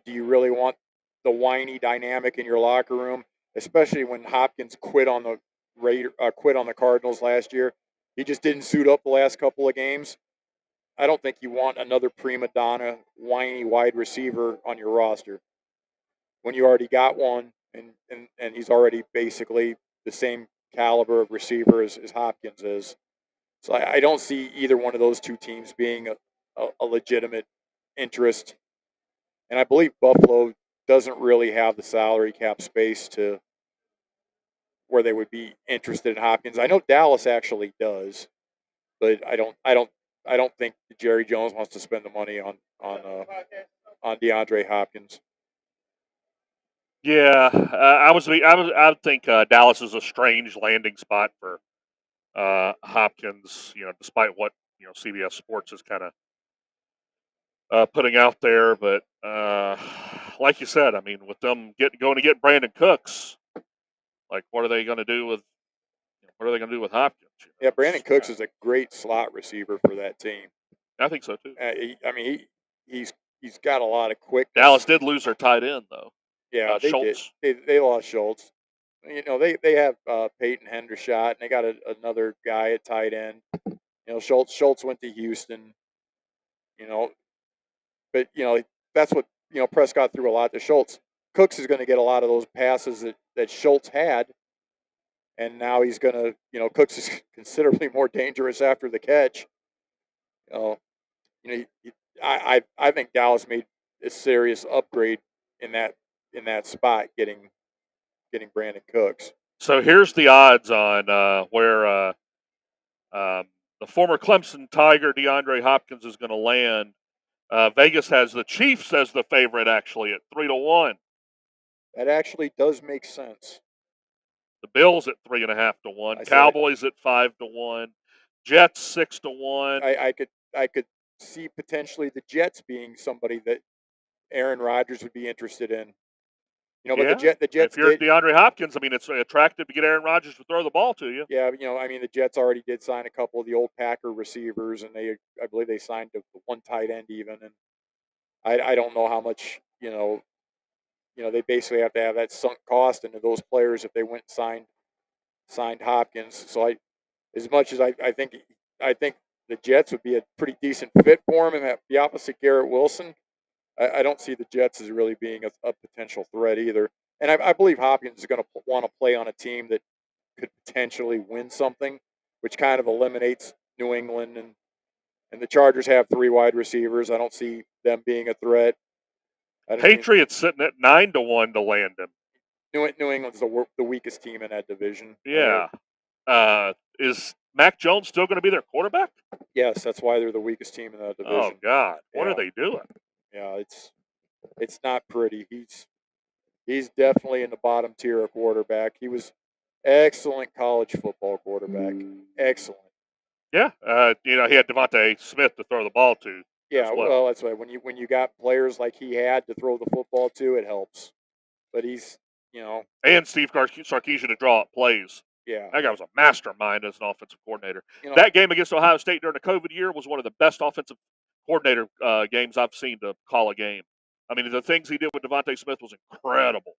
do you really want the whiny dynamic in your locker room, especially when Hopkins quit on the Cardinals last year? He just didn't suit up the last couple of games. I don't think you want another prima donna, whiny wide receiver on your roster when you already got one, and he's already basically the same caliber of receiver as Hopkins is. So I don't see either one of those 2 teams being a legitimate interest. And I believe Buffalo doesn't really have the salary cap space to where they would be interested in Hopkins. I know Dallas actually does, but I don't I don't think Jerry Jones wants to spend the money on DeAndre Hopkins. Yeah, I would think Dallas is a strange landing spot for Hopkins. Despite what CBS Sports is kind of putting out there, but like you said, I mean, with them going to get Brandon Cooks, like what are they going to do with Hopkins? Yeah, Brandon Cooks is a great slot receiver for that team. I think so too. He's got a lot of quickness. Dallas did lose their tight end though. Yeah, they Schultz. did. They lost Schultz. They have Peyton Hendershot, and they got another guy at tight end. Schultz went to Houston. But that's what Prescott threw a lot to Schultz. Cooks is going to get a lot of those passes that Schultz had, and now he's going to Cooks is considerably more dangerous after the catch. I think Dallas made a serious upgrade in that spot, getting Brandon Cooks. So here's the odds on where the former Clemson Tiger DeAndre Hopkins is going to land. Vegas has the Chiefs as the favorite, actually, at 3-1. That actually does make sense. The Bills at 3.5 to 1. Cowboys at 5 to 1. Jets 6 to 1. I could see potentially the Jets being somebody that Aaron Rodgers would be interested in. But the Jets. If you're DeAndre Hopkins, I mean, it's attractive to get Aaron Rodgers to throw the ball to you. Yeah, the Jets already did sign a couple of the old Packer receivers, and I believe they signed the one tight end even. And I don't know how much they basically have to have that sunk cost into those players if they went and signed Hopkins. So as much as I think the Jets would be a pretty decent fit for him, and that the opposite Garrett Wilson. I don't see the Jets as really being a potential threat either. And I believe Hopkins is going to want to play on a team that could potentially win something, which kind of eliminates New England. And the Chargers have 3 wide receivers. I don't see them being a threat. Patriots sitting at 9 to 1 to land him. New England's the weakest team in that division. Yeah. Is Mac Jones still going to be their quarterback? Yes, that's why they're the weakest team in that division. Oh, God. What are they doing? Yeah, it's not pretty. He's definitely in the bottom tier of quarterback. He was excellent college football quarterback. Excellent. Yeah, he had Devontae Smith to throw the ball to. Yeah, well, that's right. When you got players like he had to throw the football to, it helps. But he's and Steve Sarkisian to draw up plays. Yeah, that guy was a mastermind as an offensive coordinator. That game against Ohio State during the COVID year was one of the best offensive coordinator games I've seen to call a game. I mean, the things he did with Devontae Smith was incredible.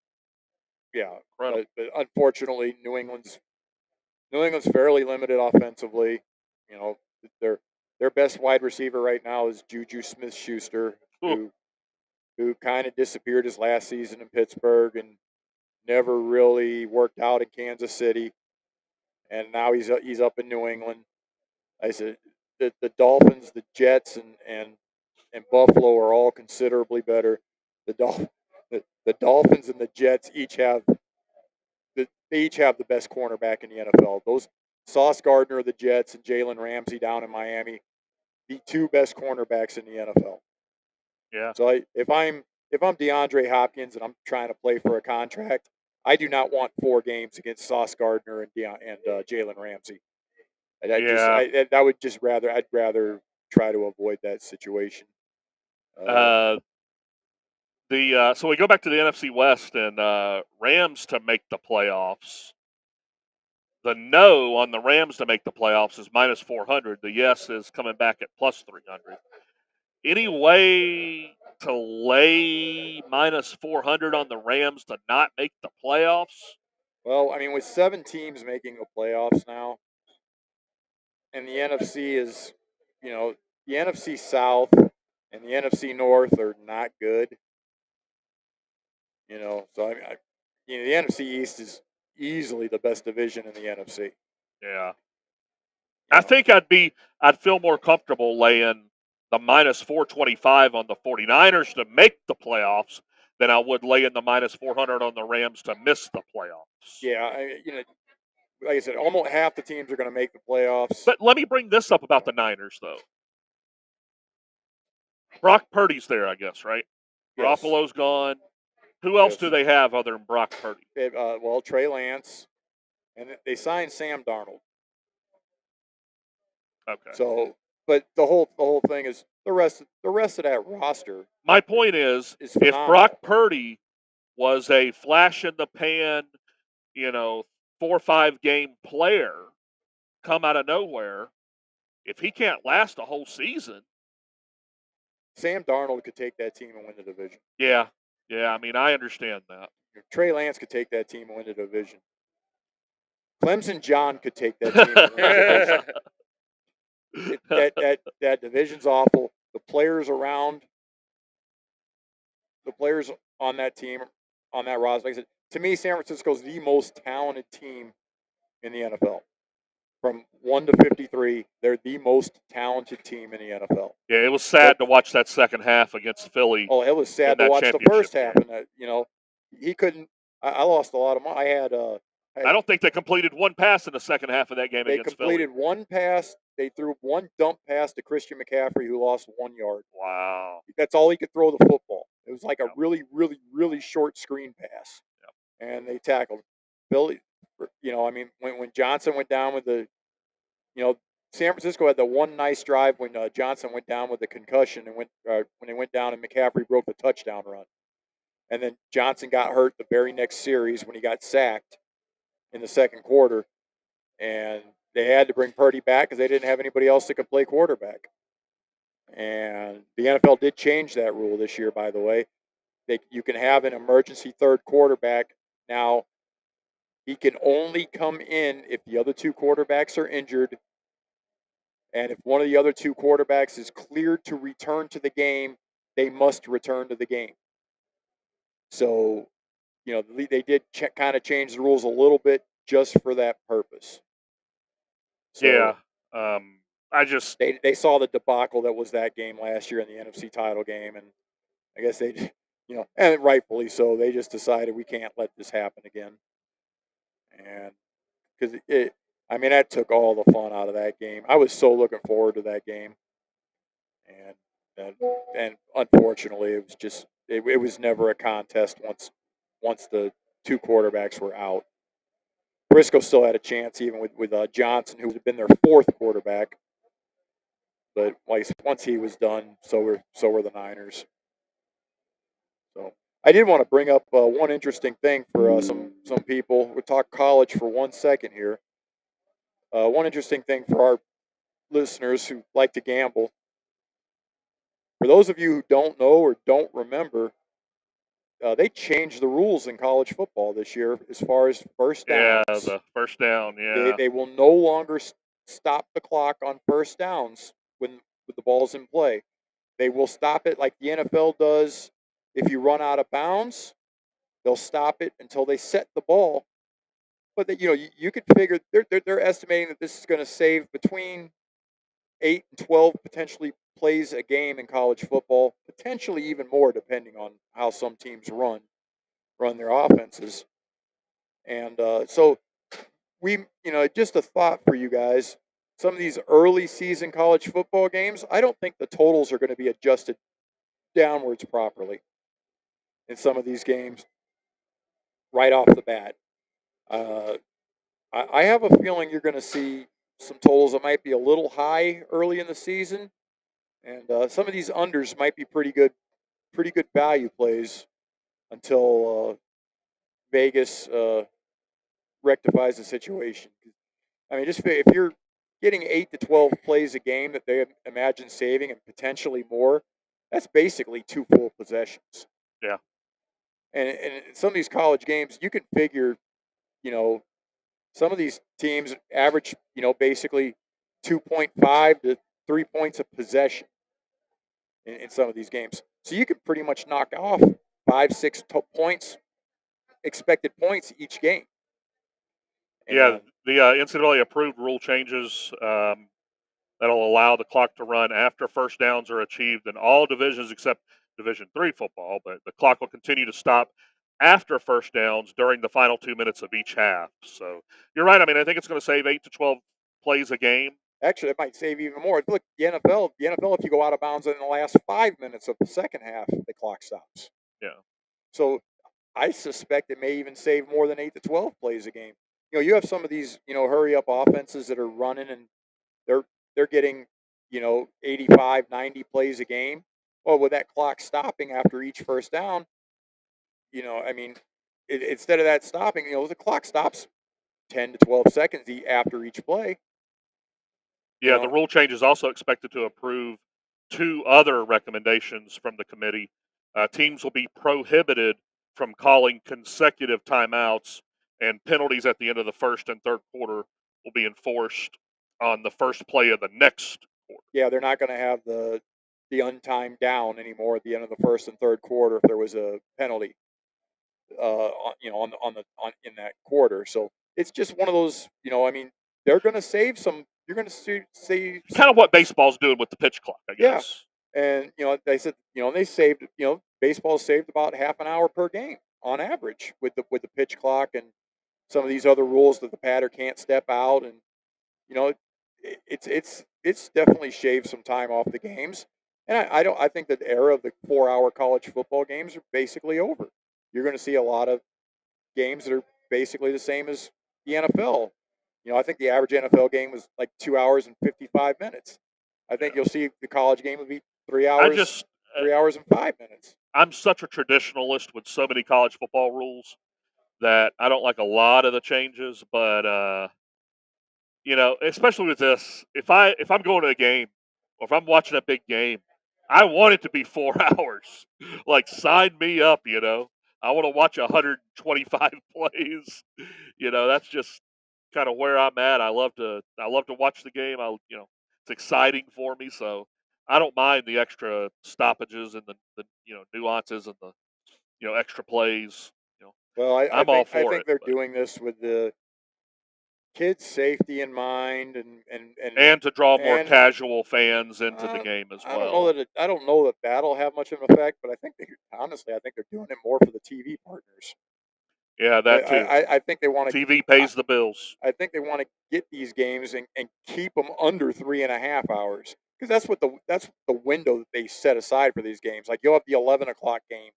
Yeah, incredible. But unfortunately, New England's fairly limited offensively. Their best wide receiver right now is Juju Smith-Schuster, who kind of disappeared his last season in Pittsburgh and never really worked out in Kansas City, and now he's up in New England. I said the Dolphins, the Jets, and Buffalo are all considerably better. The Dolphins and the Jets each have the best cornerback in the NFL. Those Sauce Gardner of the Jets and Jalen Ramsey down in Miami, the 2 best cornerbacks in the NFL. Yeah. So if I'm DeAndre Hopkins and I'm trying to play for a contract, I do not want 4 games against Sauce Gardner and Jalen Ramsey. I'd rather try to avoid that situation. So we go back to the NFC West and Rams to make the playoffs. The no on the Rams to make the playoffs is -400. The yes is coming back at +300. Any way to lay -400 on the Rams to not make the playoffs? Well, I mean, with 7 teams making the playoffs now, and the NFC is, the NFC South and the NFC North are not good. So I mean, the NFC East is easily the best division in the NFC. Yeah. I think I'd feel more comfortable laying the -425 on the 49ers to make the playoffs than I would laying the -400 on the Rams to miss the playoffs. Yeah, like I said, almost half the teams are going to make the playoffs. But let me bring this up about the Niners, though. Brock Purdy's there, I guess, right? Yes. Garoppolo's gone. Who else Yes. do they have other than Brock Purdy? Well, Trey Lance, and they signed Sam Darnold. Okay. So, but the whole thing is the rest of that roster. My point is, Is if phenomenal. Brock Purdy was a flash in the pan, 4 or 5 game player, come out of nowhere, if he can't last a whole season, Sam Darnold could take that team and win the division. yeah. I mean, I understand that. Trey Lance could take that team and win the division. Clemson John could take that team and win the division. That division's awful. The players on that team, on that roster, like I said, to me, San Francisco's the most talented team in the NFL. From 1 to 53, they're the most talented team in the NFL. Yeah, it was sad to watch that second half against Philly. Oh, it was sad to watch the first half, and he couldn't. I lost a lot of money. I don't think they completed one pass in the second half of that game against Philly. They completed one pass. They threw one dump pass to Christian McCaffrey, who lost 1 yard. Wow. That's all he could throw the football. It was like a really, really, really short screen pass. Yep. And they tackled Philly. When Johnson went down with the, San Francisco had the one nice drive when Johnson went down with the concussion and when they went down and McCaffrey broke the touchdown run. And then Johnson got hurt the very next series when he got sacked in the second quarter. And they had to bring Purdy back because they didn't have anybody else that could play quarterback. And the NFL did change that rule this year, by the way. You can have an emergency third quarterback. Now, he can only come in if the other 2 quarterbacks are injured. And if one of the other 2 quarterbacks is cleared to return to the game, they must return to the game. So, they did kind of change the rules a little bit just for that purpose. So, yeah. They saw the debacle that was that game last year in the NFC title game, and I guess they, and rightfully so, they just decided we can't let this happen again. And because that took all the fun out of that game. I was so looking forward to that game, and unfortunately, it was just it was never a contest once the 2 quarterbacks were out. Briscoe still had a chance, even with Johnson, who had been their 4th quarterback. But once he was done, so were the Niners. So I did want to bring up one interesting thing for some people. We'll talk college for 1 second here. One interesting thing for our listeners who like to gamble. For those of you who don't know or don't remember, they changed the rules in college football this year as far as first downs. Yeah, the first down, yeah. They will no longer stop the clock on first downs when the ball's in play. They will stop it like the NFL does. If you run out of bounds, they'll stop it until they set the ball. But you could figure they're estimating that this is going to save between 8 and 12 potentially plays a game in college football, potentially even more depending on how some teams run their offenses. And so just a thought for you guys. Some of these early season college football games, I don't think the totals are going to be adjusted downwards properly in some of these games right off the bat. I have a feeling you're going to see some totals that might be a little high early in the season, and some of these unders might be pretty good value plays until Vegas rectifies the situation. I mean, just if you're getting 8 to 12 plays a game that they imagine saving and potentially more, that's basically 2 full possessions. Yeah. And some of these college games, you can figure, some of these teams average, basically 2.5 to 3 points of possession in some of these games. So you can pretty much knock off 5-6 points, expected points each game. And the NCAA approved rule changes that'll allow the clock to run after first downs are achieved in all divisions except Division III football, but the clock will continue to stop after first downs during the final 2 minutes of each half. So you're right. I mean, I think it's going to save 8 to 12 plays a game. Actually, it might save even more. Look, the NFL, if you go out of bounds in the last 5 minutes of the second half, the clock stops. Yeah. So I suspect it may even save more than 8 to 12 plays a game. You have some of these, hurry up offenses that are running and they're getting, 85, 90 plays a game. Well, with that clock stopping after each first down, I mean, instead of that stopping, the clock stops 10 to 12 seconds after each play. Yeah, the rule change is also expected to approve 2 other recommendations from the committee. Teams will be prohibited from calling consecutive timeouts, and penalties at the end of the first and third quarter will be enforced on the first play of the next quarter. Yeah, they're not going to have the untimed down anymore at the end of the first and third quarter if there was a penalty. In that quarter. So it's just one of those. I mean, they're going to save some. You're going to see Kind of what baseball's doing with the pitch clock, I Yeah. guess. And they said they saved baseball saved about half an hour per game on average with the pitch clock and some of these other rules that the batter can't step out, and it's definitely shaved some time off the games. And I think that the era of the 4-hour college football games are basically over. You're going to see a lot of games that are basically the same as the NFL. I think the average NFL game was like 2 hours and 55 minutes. I think you'll see the college game will be 3 hours, 3 hours and 5 minutes. I'm such a traditionalist with so many college football rules that I don't like a lot of the changes, but especially with this, if I'm going to a game or if I'm watching a big game, I want it to be 4 hours. Like, sign me up. I want to watch 125 plays. That's just kind of where I'm at. I love to watch the game. It's exciting for me, so I don't mind the extra stoppages and the nuances and the extra plays. Well, I'm all for I think it. they're but- doing this with the kids' safety in mind, and to draw more and casual fans into the game as I well. don't know that that'll have much of an effect, but I think honestly, I think they're doing it more for the TV partners. Yeah, that too. I think they want to. TV pays the bills. I think they want to get these games and keep them under 3.5 hours because that's the window that they set aside for these games. Like you'll have the 11 o'clock game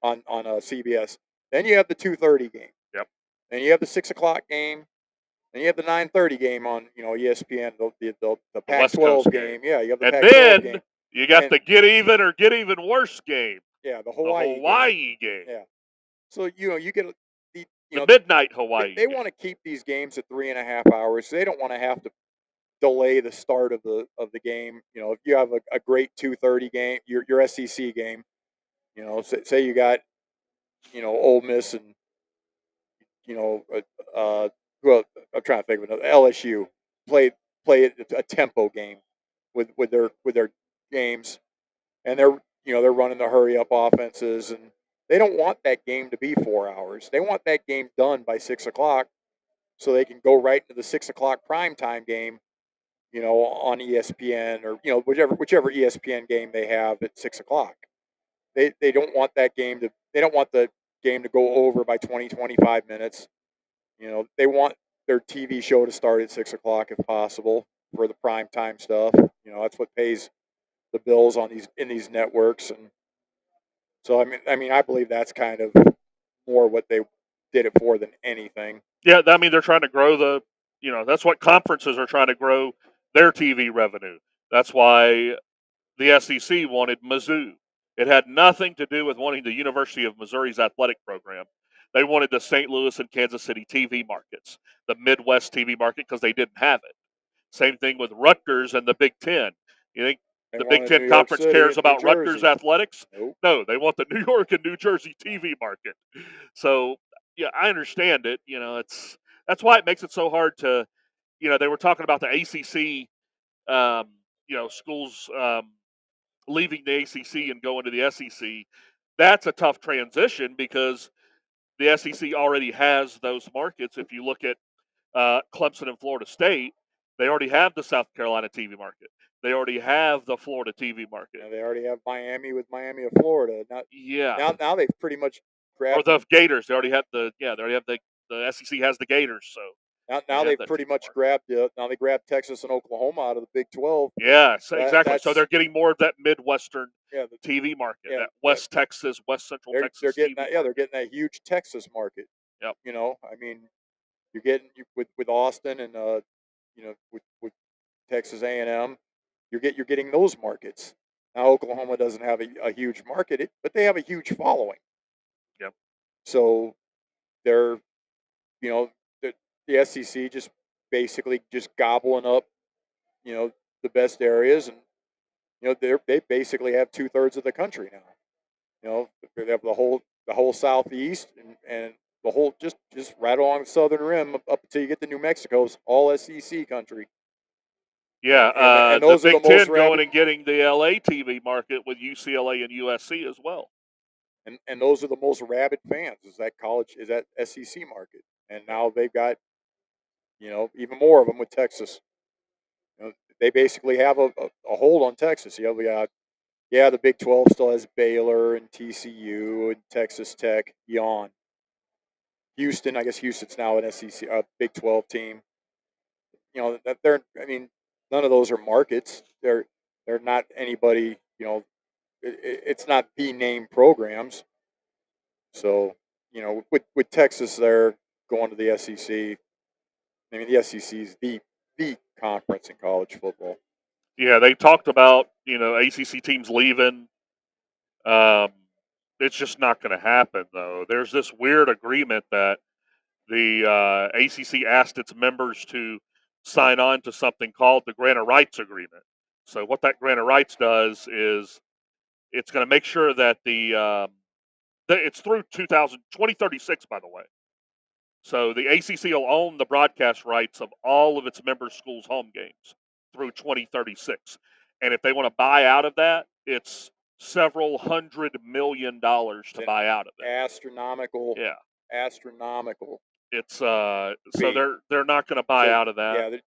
on CBS, then you have the 2:30 game. Yep. Then you have the 6 o'clock game. Then you have the 9:30 game on ESPN, the Pac-12 game. Yeah, you have the and Pac-12 then game. You got the get even or get even worse game. Yeah, the Hawaii game. Yeah. So you get the midnight Hawaii. They want to keep these games at 3.5 hours. So they don't want to have to delay the start of the game. If you have a great 2:30 game, your SEC game. Say you got Ole Miss and well, I'm trying to think of another. LSU play a tempo game with their games, and they're running the hurry up offenses, and they don't want that game to be 4 hours. They want that game done by 6 o'clock, so they can go right into the 6 o'clock primetime game, on ESPN or whichever ESPN game they have at 6 o'clock. They don't want that game to. They don't want the game to go over by 20-25 minutes. They want their TV show to start at 6 o'clock if possible for the prime time stuff. That's what pays the bills on these networks, and so I believe that's kind of more what they did it for than anything. Yeah, they're trying to grow that's what conferences are trying to grow their TV revenue. That's why the SEC wanted Mizzou. It had nothing to do with wanting the University of Missouri's athletic program. They wanted the St. Louis and Kansas City TV markets, the Midwest TV market, because they didn't have it. Same thing with Rutgers and the Big Ten. You think the Big Ten Conference cares about Rutgers athletics? Nope. No, they want the New York and New Jersey TV market. So, yeah, I understand it. That's why it makes it so hard to, they were talking about the ACC, schools leaving the ACC and going to the SEC. That's a tough transition because the SEC already has those markets. If you look at Clemson and Florida State, they already have the South Carolina TV market. They already have the Florida TV market. Yeah, they already have Miami with Miami of Florida. Now they've pretty much grabbed. Or the Gators. They already have the SEC has the Gators. So Now They have they've that pretty TV much market. now they grabbed Texas and Oklahoma out of the Big 12. Yeah, so exactly. So That's they're getting more of that Midwestern yeah, TV market, yeah, that yeah. West Texas, West Central They're Texas getting TV that. Yeah, they're market. getting that huge Texas market. Yep. You know, I mean, you're getting with Austin and with Texas A&M, you're getting those markets. Now Oklahoma doesn't have a huge market, but they have a huge following. Yep. So they're you know the SEC just basically just gobbling up the best areas, and they basically have 2/3 of the country now. They have the whole southeast and the whole just right along the southern rim up until you get to New Mexico's all SEC country. Yeah, And the those are the Big most Ten going rabid and getting the LA TV market with UCLA and USC as well. and those are the most rabid fans is that SEC market. And now they've got even more of them with Texas. They basically have a hold on Texas. We got the Big 12 still has Baylor and TCU and Texas Tech. Yawn. Houston, I guess Houston's now an SEC Big 12 team. That I mean, none of those are markets. They're not anybody. It's not the name programs. So with Texas, they're going to the SEC. I mean, the SEC is the conference in college football. Yeah, they talked about ACC teams leaving. Um, it's just not going to happen though. There's this weird agreement that the ACC asked its members to sign on to something called the Grant of Rights Agreement. So what that Grant of Rights does is it's going to make sure that it's through 2036, by the way. So the ACC will own the broadcast rights of all of its member schools' home games through 2036. And if they want to buy out of that, it's several $100 million to buy out of it. Astronomical. Yeah. Astronomical. It's so they're not going to buy out of that. Yeah,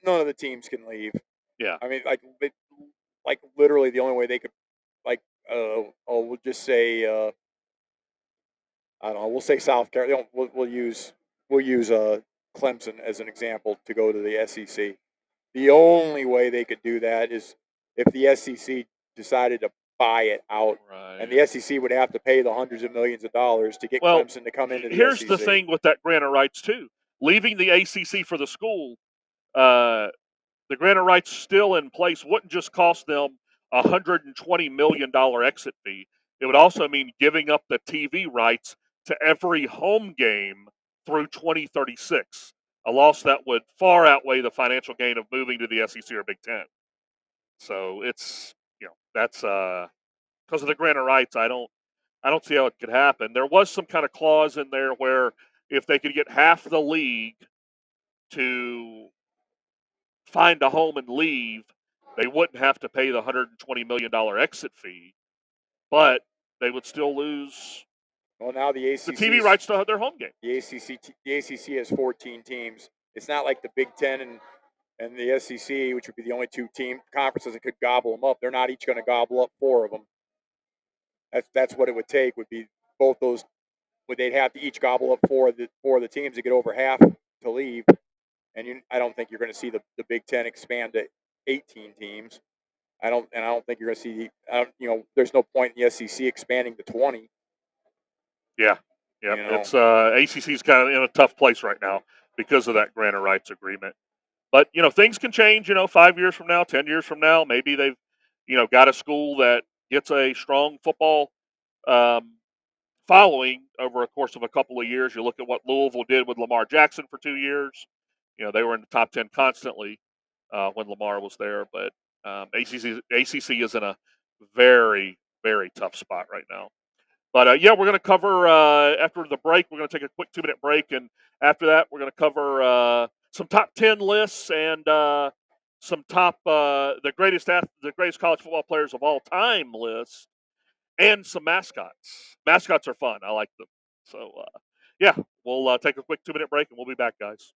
none of the teams can leave. Yeah. I mean, like literally the only way they could, we'll just say, I don't know, we'll say South Carolina. We'll use Clemson as an example to go to the SEC. The only way they could do that is if the SEC decided to buy it out, Right. and the SEC would have to pay the hundreds of millions of dollars to get Clemson to come into the here's SEC. the thing with that grant of rights too. Leaving the ACC for the school, the grant of rights still in place wouldn't just cost them $120 million exit fee. It would also mean giving up the TV rights to every home game through 2036. A loss that would far outweigh the financial gain of moving to the SEC or Big Ten. So it's that's because of the grant of rights. I don't see how it could happen. There was some kind of clause in there where if they could get half the league to find a home and leave, they wouldn't have to pay the $120 million exit fee, but they would still lose Well, now the the TV rights to their home game. The ACC has 14 teams. It's not like the Big Ten and the SEC, which would be the only two team conferences that could gobble them up. They're not each going to gobble up 4 of them. That's what it would take. Would be both those. They'd have to each gobble up 4 of the teams to get over half to leave. And I don't think you're going to see the Big Ten expand to 18 teams. I don't think you're going to see. There's no point in the SEC expanding to 20. Yeah. It's ACC's kind of in a tough place right now because of that grant of rights agreement. But things can change. 5 years from now, 10 years from now, maybe they've got a school that gets a strong football following over a course of a couple of years. You look at what Louisville did with Lamar Jackson for 2 years. They were in the top 10 constantly when Lamar was there. But ACC is in a very, very tough spot right now. But we're going to cover after the break. We're going to take a quick 2-minute break, and after that, we're going to cover some top 10 lists and some top the greatest college football players of all time lists, and some mascots. Mascots are fun. I like them. So we'll take a quick 2-minute break, and we'll be back, guys.